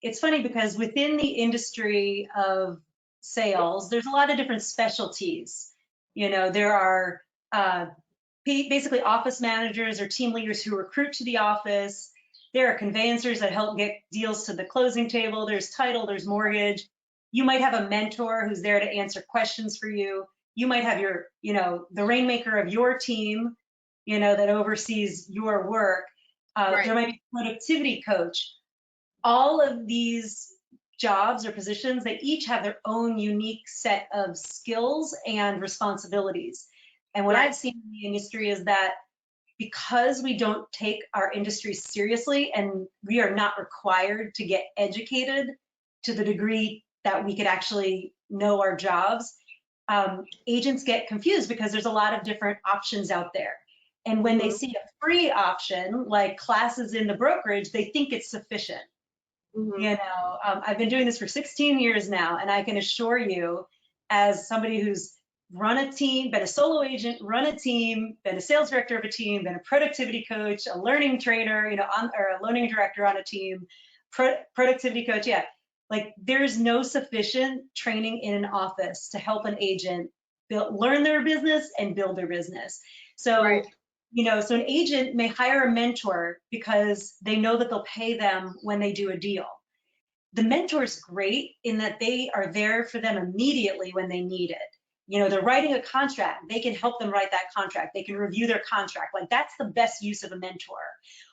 it's funny because within the industry of sales, there's a lot of different specialties. There are basically office managers or team leaders who recruit to the office. There are conveyancers that help get deals to the closing table. There's title, there's mortgage. You might have a mentor who's there to answer questions for you. You might have your, the rainmaker of your team, that oversees your work. Right. There might be a productivity coach. All of these jobs or positions, they each have their own unique set of skills and responsibilities. And what Right. I've seen in the industry is that because we don't take our industry seriously and we are not required to get educated to the degree that we could actually know our jobs, agents get confused because there's a lot of different options out there. And when they see a free option, like classes in the brokerage, they think it's sufficient. I've been doing this for 16 years now, and I can assure you, as somebody who's run a team, been a solo agent, run a team, been a sales director of a team, been a productivity coach, a learning trainer, or a learning director on a team, productivity coach, like there's no sufficient training in an office to help an agent learn their business and build their business. So, right. So an agent may hire a mentor because they know that they'll pay them when they do a deal. The mentor is great in that they are there for them immediately when they need it. They're writing a contract, they can help them write that contract. They can review their contract. Like that's the best use of a mentor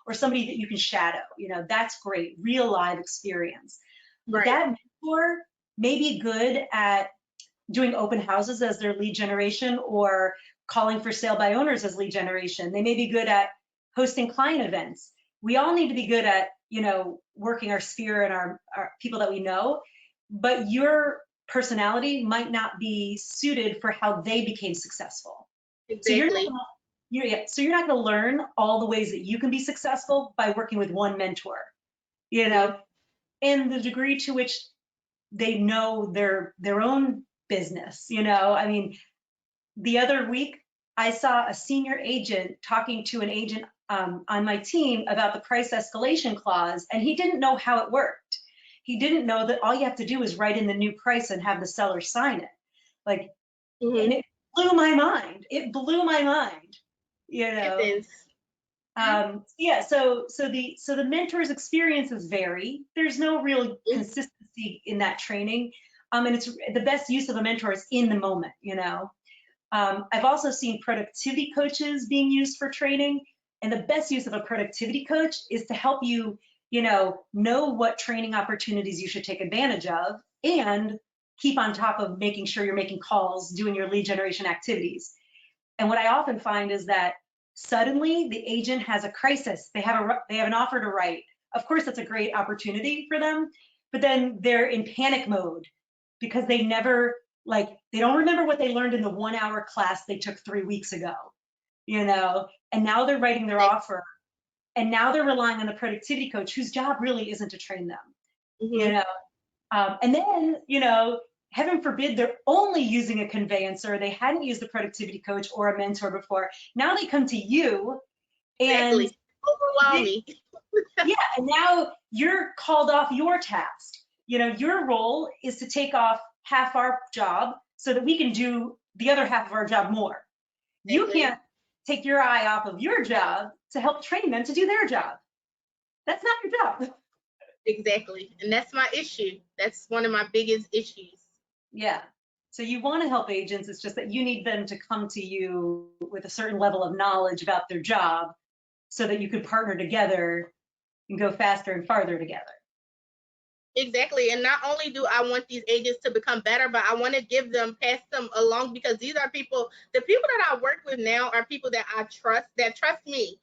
or somebody that you can shadow. That's great, real live experience. But that mentor may be good at doing open houses as their lead generation or calling for sale by owners as lead generation. They may be good at hosting client events. We all need to be good at, working our sphere and our people that we know, but your personality might not be suited for how they became successful. Exactly. So you're not going to learn all the ways that you can be successful by working with one mentor, and the degree to which they know their own business. I mean, the other week I saw a senior agent talking to an agent on my team about the price escalation clause, and he didn't know how it worked. He didn't know that all you have to do is write in the new price and have the seller sign it. Like, and it blew my mind. It blew my mind. It is. So the mentor's experiences vary. There's no real consistency in that training. And it's the best use of a mentor is in the moment, I've also seen productivity coaches being used for training. And the best use of a productivity coach is to help you, know what training opportunities you should take advantage of and keep on top of making sure you're making calls, doing your lead generation activities. And what I often find is that suddenly the agent has a crisis. They have an offer to write. Of course, that's a great opportunity for them, but then they're in panic mode because they don't remember what they learned in the 1 hour class they took 3 weeks ago, and now they're writing their offer, and now they're relying on the productivity coach whose job really isn't to train them, and then, heaven forbid, they're only using a conveyancer. They hadn't used a productivity coach or a mentor before. Now they come to you and overwhelming. And now you're called off your task. Your role is to take off half our job so that we can do the other half of our job more. You can't take your eye off of your job to help train them to do their job. That's not your job. Exactly. And that's my issue. That's one of my biggest issues. Yeah. So you want to help agents. It's just that you need them to come to you with a certain level of knowledge about their job so that you can partner together and go faster and farther together. Exactly. And not only do I want these agents to become better, but I want to pass them along, because these are the people that I work with now are people that I trust, that trust me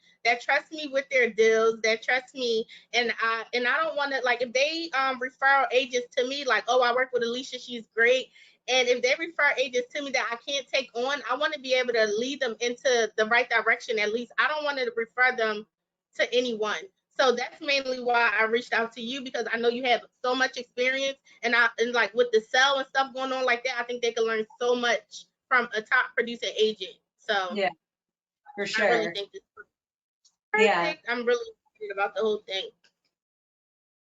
with their deals, that trust me. And I don't want to, like, if they refer agents to me, like, oh, I work with Alicia, she's great. And if they refer agents to me that I can't take on, I want to be able to lead them into the right direction. At least I don't want to refer them to anyone. So that's mainly why I reached out to you, because I know you have so much experience, and like with the sell and stuff going on like that, I think they can learn so much from a top producing agent. So yeah, for sure. I really think it's perfect. Yeah. I'm really excited about the whole thing.